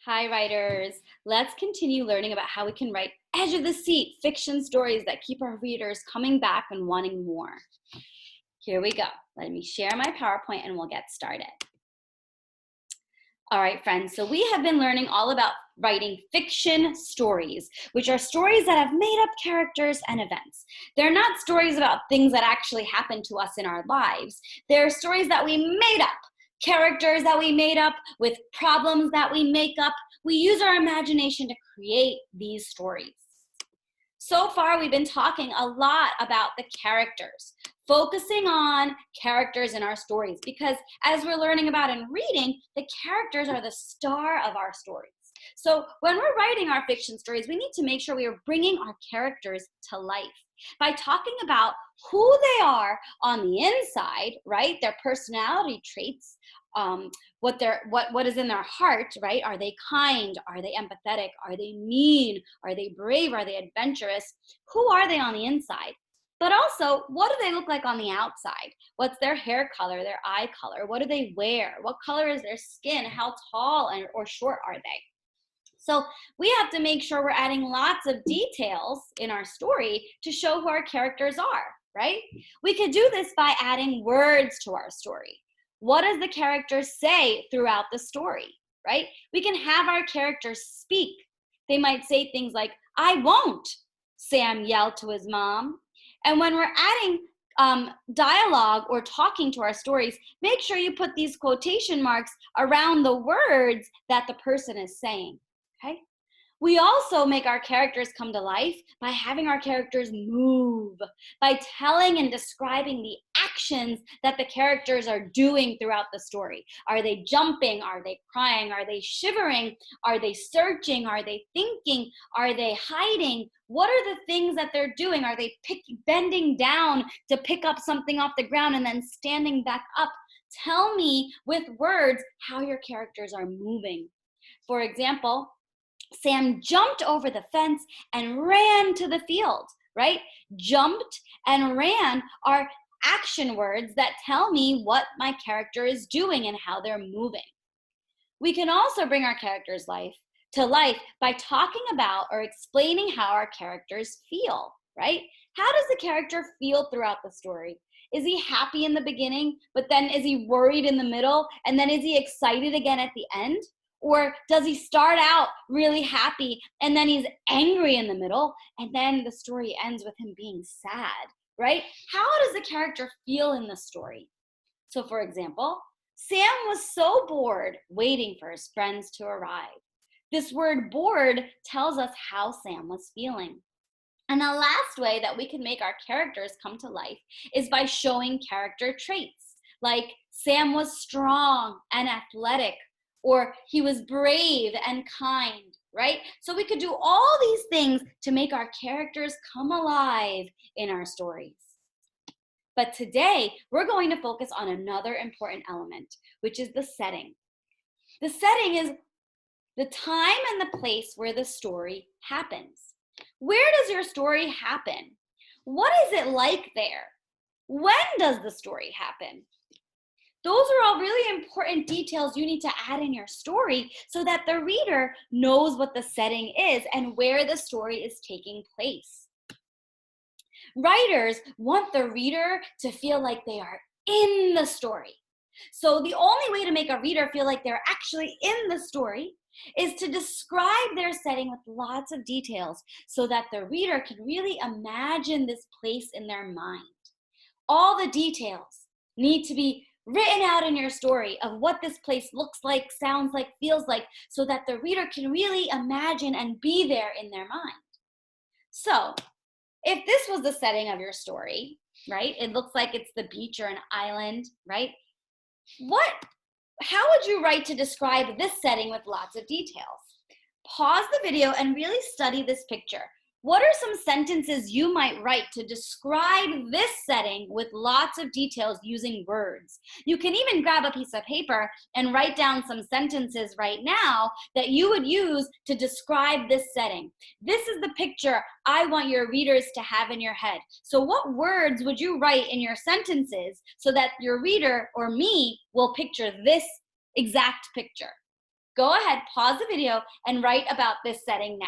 Hi, writers. Let's continue learning about how we can write edge of the seat fiction stories that keep our readers coming back and wanting more. Here we go. Let me share my PowerPoint and we'll get started. All right, friends. So we have been learning all about writing fiction stories, which are stories that have made up characters and events. They're not stories about things that actually happen to us in our lives. They're stories that we made up, characters that we made up with problems that we make up. We use our imagination to create these stories. So far, we've been talking a lot about the characters, focusing on characters in our stories, because as we're learning about in reading, the characters are the star of our stories. So when we're writing our fiction stories, we need to make sure we are bringing our characters to life by talking about who they are on the inside, right? Their personality traits, what is in their heart, right? Are they kind? Are they empathetic? Are they mean? Are they brave? Are they adventurous? Who are they on the inside? But also, what do they look like on the outside? What's their hair color, their eye color? What do they wear? What color is their skin? How tall or short are they? So we have to make sure we're adding lots of details in our story to show who our characters are, right? We could do this by adding words to our story. What does the character say throughout the story, right? We can have our characters speak. They might say things like, "I won't," Sam yelled to his mom. And when we're adding dialogue or talking to our stories, make sure you put these quotation marks around the words that the person is saying. Okay. We also make our characters come to life by having our characters move, by telling and describing the actions that the characters are doing throughout the story. Are they jumping? Are they crying? Are they shivering? Are they searching? Are they thinking? Are they hiding? What are the things that they're doing? Are they bending down to pick up something off the ground and then standing back up? Tell me with words how your characters are moving. For example, Sam jumped over the fence and ran to the field, right? Jumped and ran are action words that tell me what my character is doing and how they're moving. We can also bring our characters' life to life by talking about or explaining how our characters feel, right? How does the character feel throughout the story? Is he happy in the beginning, but then is he worried in the middle, and then is he excited again at the end? Or does he start out really happy and then he's angry in the middle, and then the story ends with him being sad, right? How does the character feel in the story? So, for example, Sam was so bored waiting for his friends to arrive. This word bored tells us how Sam was feeling. And the last way that we can make our characters come to life is by showing character traits, like Sam was strong and athletic, or he was brave and kind, right? So we could do all these things to make our characters come alive in our stories. But today, we're going to focus on another important element, which is the setting. The setting is the time and the place where the story happens. Where does your story happen? What is it like there? When does the story happen? Those are all really important details you need to add in your story so that the reader knows what the setting is and where the story is taking place. Writers want the reader to feel like they are in the story. So the only way to make a reader feel like they're actually in the story is to describe their setting with lots of details so that the reader can really imagine this place in their mind. All the details need to be written out in your story of what this place looks like, sounds like, feels like, so that the reader can really imagine and be there in their mind. So, if this was the setting of your story, right? It looks like it's the beach or an island, right? How would you write to describe this setting with lots of details? Pause the video and really study this picture. What are some sentences you might write to describe this setting with lots of details using words? You can even grab a piece of paper and write down some sentences right now that you would use to describe this setting. This is the picture I want your readers to have in your head. So what words would you write in your sentences so that your reader or me will picture this exact picture? Go ahead, pause the video, and write about this setting now.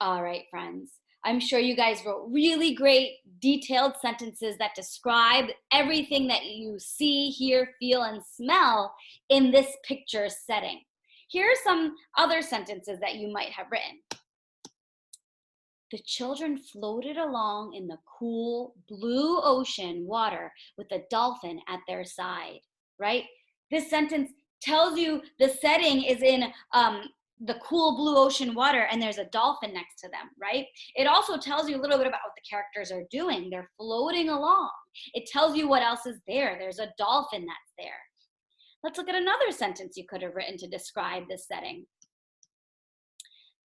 All right, friends. I'm sure you guys wrote really great detailed sentences that describe everything that you see, hear, feel, and smell in this picture setting. Here are some other sentences that you might have written. The children floated along in the cool blue ocean water with a dolphin at their side, right? This sentence tells you the setting is in the cool blue ocean water and there's a dolphin next to them, right? It also tells you a little bit about what the characters are doing. They're floating along. It tells you what else is there. There's a dolphin that's there. Let's look at another sentence you could have written to describe this setting.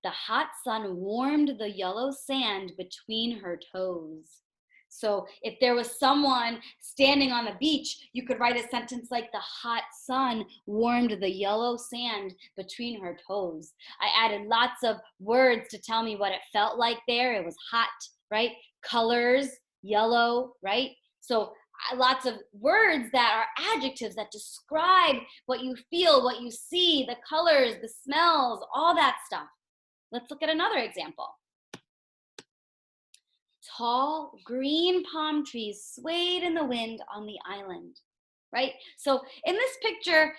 The hot sun warmed the yellow sand between her toes. So if there was someone standing on the beach, you could write a sentence like the hot sun warmed the yellow sand between her toes. I added lots of words to tell me what it felt like there. It was hot, right? Colors, yellow, right? So lots of words that are adjectives that describe what you feel, what you see, the colors, the smells, all that stuff. Let's look at another example. Tall green palm trees swayed in the wind on the island, right? So in this picture,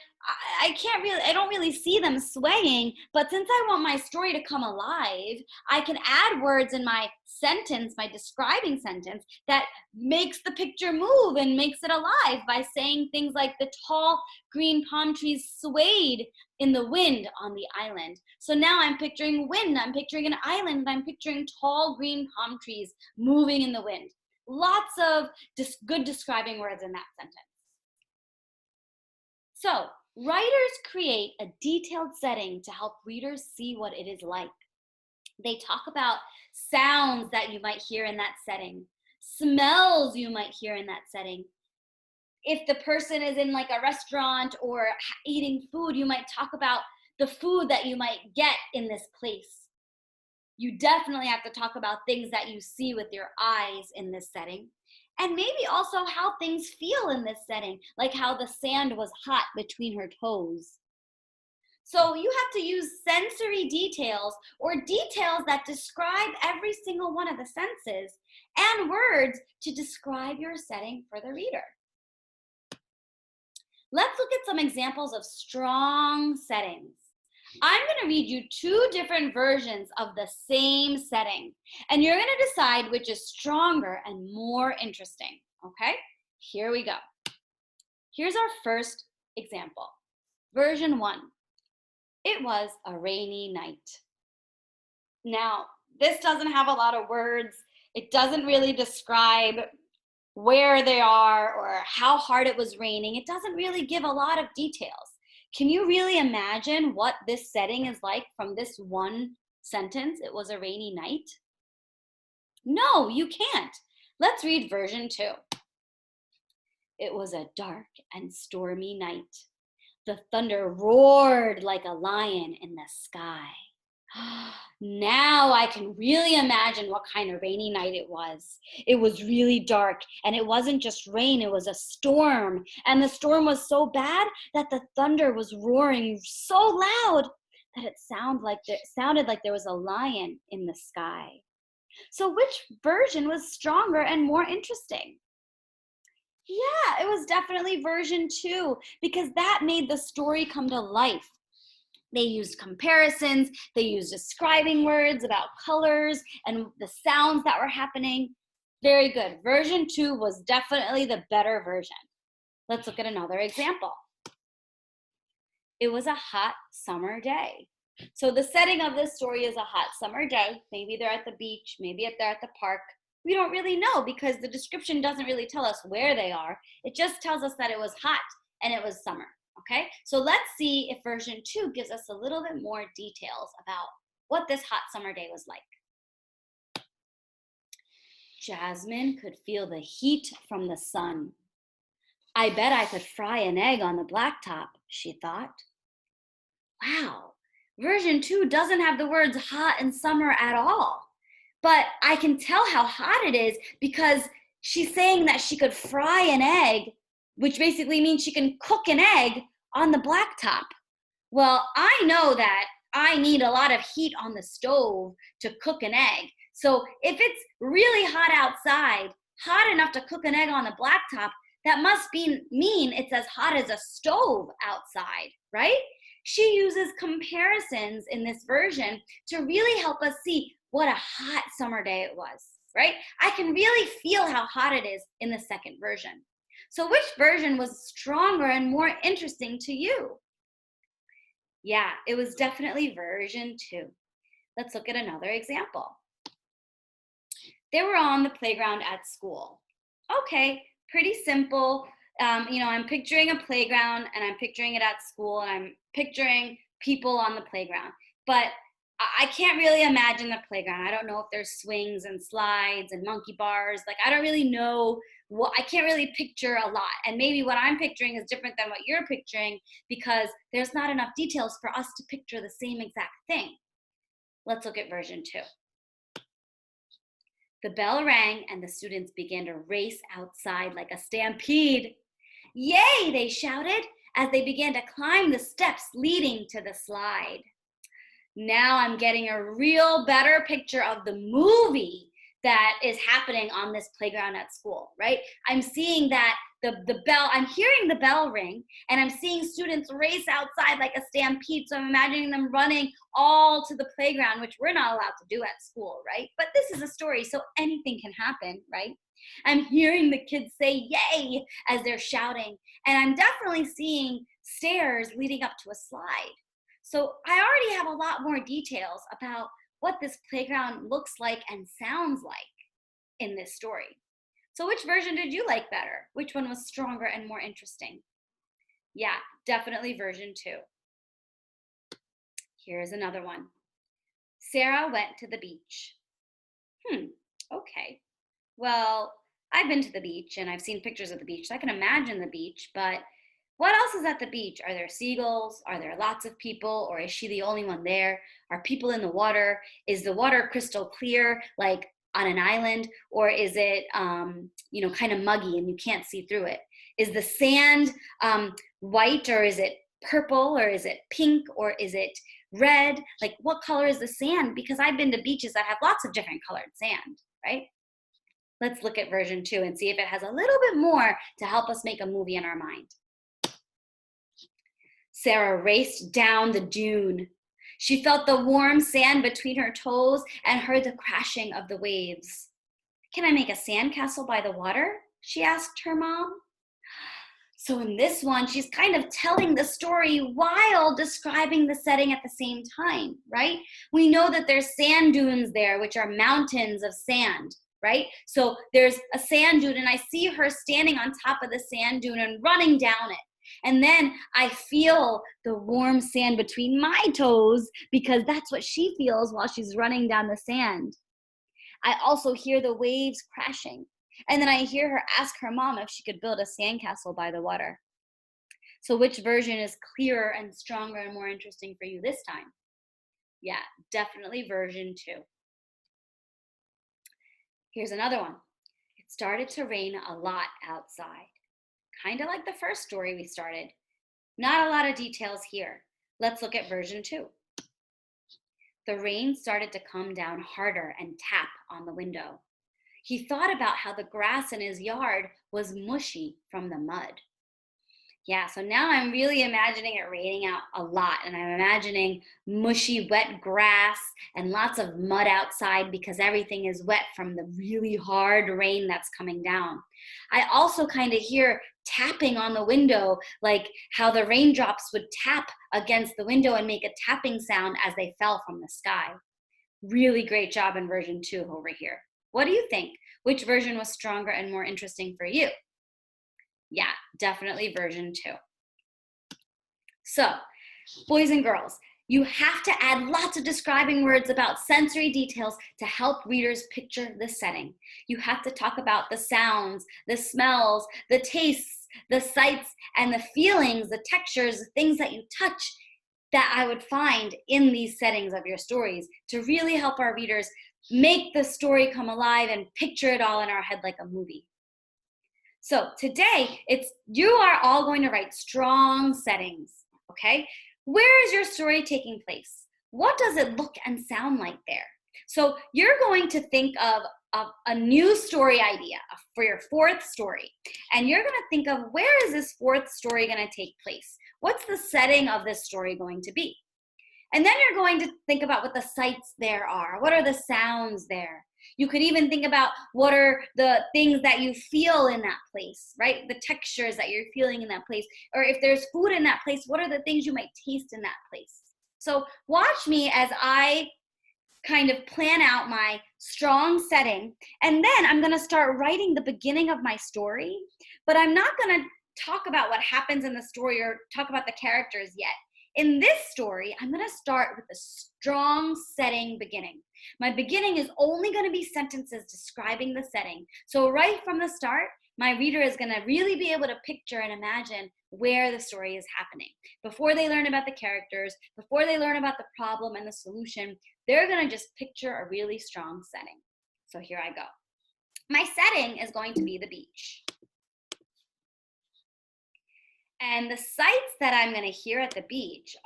I don't really see them swaying, but since I want my story to come alive, I can add words in my sentence, my describing sentence, that makes the picture move and makes it alive by saying things like the tall green palm trees swayed in the wind on the island. So now I'm picturing wind, I'm picturing an island, I'm picturing tall green palm trees moving in the wind. Lots of good describing words in that sentence. So writers create a detailed setting to help readers see what it is like. They talk about sounds that you might hear in that setting, smells you might hear in that setting. If the person is in like a restaurant or eating food, you might talk about the food that you might get in this place. You definitely have to talk about things that you see with your eyes in this setting. And maybe also how things feel in this setting, like how the sand was hot between her toes. So you have to use sensory details or details that describe every single one of the senses and words to describe your setting for the reader. Let's look at some examples of strong settings. I'm going to read you two different versions of the same setting, and you're going to decide which is stronger and more interesting, okay? Here we go. Here's our first example. Version 1. It was a rainy night. Now, this doesn't have a lot of words. It doesn't really describe where they are or how hard it was raining. It doesn't really give a lot of details. Can you really imagine what this setting is like from this one sentence? It was a rainy night. No, you can't. Let's read version 2. It was a dark and stormy night. The thunder roared like a lion in the sky. Now I can really imagine what kind of rainy night it was. It was really dark, and it wasn't just rain, it was a storm. And the storm was so bad that the thunder was roaring so loud that it sounded like there was a lion in the sky. So which version was stronger and more interesting? Yeah, it was definitely version 2, because that made the story come to life. They used comparisons, they used describing words about colors and the sounds that were happening. Very good. Version 2 was definitely the better version. Let's look at another example. It was a hot summer day. So the setting of this story is a hot summer day. Maybe they're at the beach, maybe they're at the park. We don't really know because the description doesn't really tell us where they are. It just tells us that it was hot and it was summer. Okay, so let's see if version 2 gives us a little bit more details about what this hot summer day was like. Jasmine could feel the heat from the sun. I bet I could fry an egg on the blacktop, she thought. Wow, version 2 doesn't have the words hot and summer at all. But I can tell how hot it is because she's saying that she could fry an egg which basically means she can cook an egg on the blacktop. Well, I know that I need a lot of heat on the stove to cook an egg. So if it's really hot outside, hot enough to cook an egg on the blacktop, that must mean it's as hot as a stove outside, right? She uses comparisons in this version to really help us see what a hot summer day it was, right? I can really feel how hot it is in the second version. So which version was stronger and more interesting to you? Yeah, it was definitely version 2. Let's look at another example. They were on the playground at school. Okay, pretty simple. I'm picturing a playground and I'm picturing it at school and I'm picturing people on the playground. But I can't really imagine the playground. I don't know if there's swings and slides and monkey bars. Like, I don't really know I can't really picture a lot. And maybe what I'm picturing is different than what you're picturing because there's not enough details for us to picture the same exact thing. Let's look at version 2. The bell rang and the students began to race outside like a stampede. Yay, they shouted as they began to climb the steps leading to the slide. Now I'm getting a real better picture of the movie that is happening on this playground at school, right? I'm seeing that the bell, I'm hearing the bell ring, and I'm seeing students race outside like a stampede. So I'm imagining them running all to the playground, which we're not allowed to do at school, right? But this is a story, so anything can happen, right? I'm hearing the kids say yay as they're shouting, and I'm definitely seeing stairs leading up to a slide. So I already have a lot more details about what this playground looks like and sounds like in this story. So which version did you like better? Which one was stronger and more interesting? Yeah, definitely version 2. Here's another one. Sarah went to the beach. Okay. Well, I've been to the beach and I've seen pictures of the beach, so I can imagine the beach, but what else is at the beach? Are there seagulls? Are there lots of people? Or is she the only one there? Are people in the water? Is the water crystal clear, like on an island? Or is it, kind of muggy and you can't see through it? Is the sand white, or is it purple, or is it pink, or is it red? Like, what color is the sand? Because I've been to beaches that have lots of different colored sand, right? Let's look at version 2 and see if it has a little bit more to help us make a movie in our mind. Sarah raced down the dune. She felt the warm sand between her toes and heard the crashing of the waves. Can I make a sandcastle by the water? She asked her mom. So in this one, she's kind of telling the story while describing the setting at the same time, right? We know that there's sand dunes there, which are mountains of sand, right? So there's a sand dune, and I see her standing on top of the sand dune and running down it. And then I feel the warm sand between my toes because that's what she feels while she's running down the sand. I also hear the waves crashing. And then I hear her ask her mom if she could build a sandcastle by the water. So which version is clearer and stronger and more interesting for you this time? Yeah, definitely version 2. Here's another one. It started to rain a lot outside. Kind of like the first story we started. Not a lot of details here. Let's look at version 2. The rain started to come down harder and tap on the window. He thought about how the grass in his yard was mushy from the mud. Yeah, so now I'm really imagining it raining out a lot, and I'm imagining mushy, wet grass and lots of mud outside because everything is wet from the really hard rain that's coming down. I also kind of hear tapping on the window, like how the raindrops would tap against the window and make a tapping sound as they fell from the sky. Really great job in version 2 over here. What do you think? Which version was stronger and more interesting for you? Yeah, definitely version 2. So, boys and girls, you have to add lots of describing words about sensory details to help readers picture the setting. You have to talk about the sounds, the smells, the tastes, the sights, and the feelings, the textures, the things that you touch that I would find in these settings of your stories to really help our readers make the story come alive and picture it all in our head like a movie. So today, you are all going to write strong settings, okay? Where is your story taking place? What does it look and sound like there? So you're going to think of a new story idea for your fourth story. And you're going to think of, where is this fourth story going to take place? What's the setting of this story going to be? And then you're going to think about what the sights there are. What are the sounds there? You could even think about what are the things that you feel in that place, right? The textures that you're feeling in that place. Or if there's food in that place, what are the things you might taste in that place? So watch me as I kind of plan out my strong setting. And then I'm going to start writing the beginning of my story. But I'm not going to talk about what happens in the story or talk about the characters yet. In this story, I'm going to start with a strong setting beginning. My beginning is only going to be sentences describing the setting. So right from the start, my reader is going to really be able to picture and imagine where the story is happening. Before they learn about the characters, before they learn about the problem and the solution, they're going to just picture a really strong setting. So here I go. My setting is going to be the beach. And the sights that I'm going to hear at the beach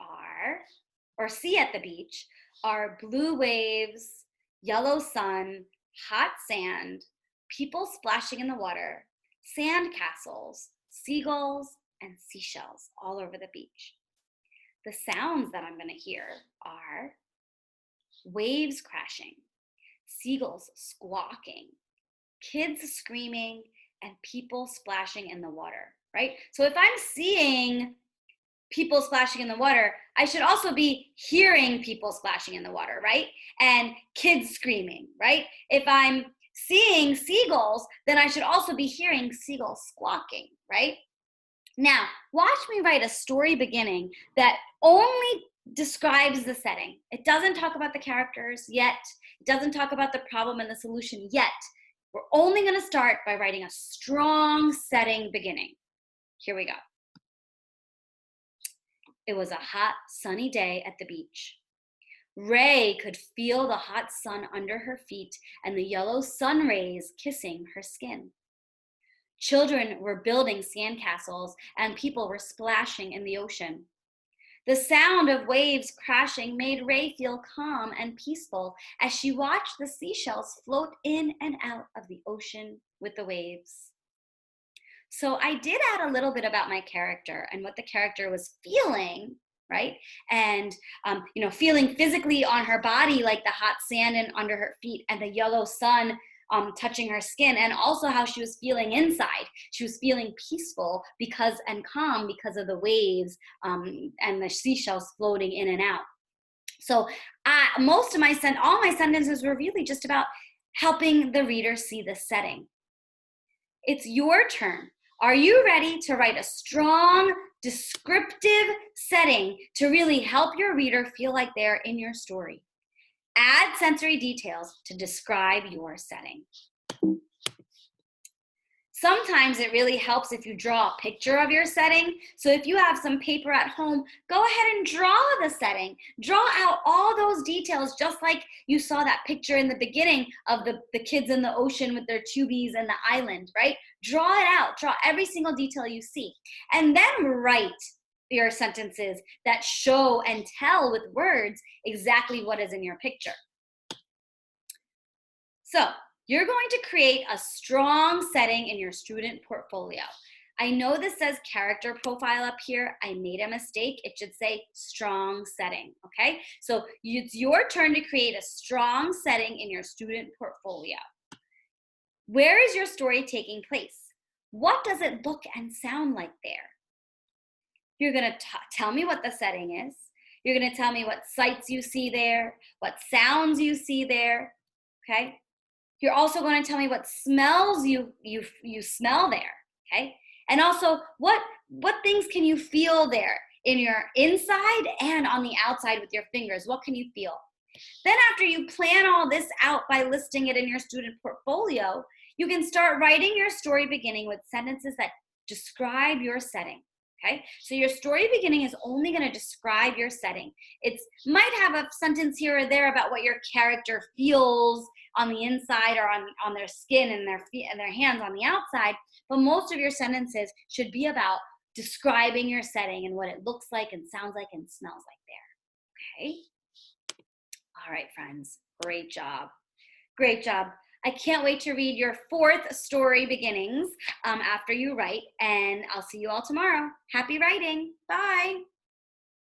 see at the beach, are blue waves, yellow sun, hot sand, people splashing in the water, sand castles, seagulls, and seashells all over the beach. The sounds that I'm going to hear are waves crashing, seagulls squawking, kids screaming, and people splashing in the water, right? So if I'm seeing people splashing in the water, I should also be hearing people splashing in the water, right? And kids screaming, right? If I'm seeing seagulls, then I should also be hearing seagulls squawking, right? Now, watch me write a story beginning that only describes the setting. It doesn't talk about the characters yet. It doesn't talk about the problem and the solution yet. We're only going to start by writing a strong setting beginning. Here we go. It was a hot, sunny day at the beach. Ray could feel the hot sun under her feet and the yellow sun rays kissing her skin. Children were building sandcastles and people were splashing in the ocean. The sound of waves crashing made Ray feel calm and peaceful as she watched the seashells float in and out of the ocean with the waves. So I did add a little bit about my character and what the character was feeling, right? And, feeling physically on her body, like the hot sand under her feet and the yellow sun touching her skin, and also how she was feeling inside. She was feeling peaceful and calm because of the waves and the seashells floating in and out. So all my sentences were really just about helping the reader see the setting. It's your turn. Are you ready to write a strong, descriptive setting to really help your reader feel like they're in your story? Add sensory details to describe your setting. Sometimes it really helps if you draw a picture of your setting. So if you have some paper at home, go ahead and draw the setting. Draw out all those details, just like you saw that picture in the beginning of the kids in the ocean with their tubies and the island, right? Draw it out. Draw every single detail you see. And then write your sentences that show and tell with words exactly what is in your picture. So you're going to create a strong setting in your student portfolio. I know this says character profile up here. I made a mistake. It should say strong setting, okay? So it's your turn to create a strong setting in your student portfolio. Where is your story taking place? What does it look and sound like there? You're going to tell me what the setting is. You're going to tell me what sights you see there, what sounds you see there, okay? You're also going to tell me what smells you smell there, okay? And also, what things can you feel there in your inside and on the outside with your fingers? What can you feel? Then after you plan all this out by listing it in your student portfolio, you can start writing your story beginning with sentences that describe your setting. Okay, so your story beginning is only going to describe your setting. It might have a sentence here or there about what your character feels on the inside or on their skin and their feet and their hands on the outside, but most of your sentences should be about describing your setting and what it looks like and sounds like and smells like there. Okay? All right, friends. Great job. Great job. I can't wait to read your 4th story beginnings after you write, and I'll see you all tomorrow. Happy writing. Bye.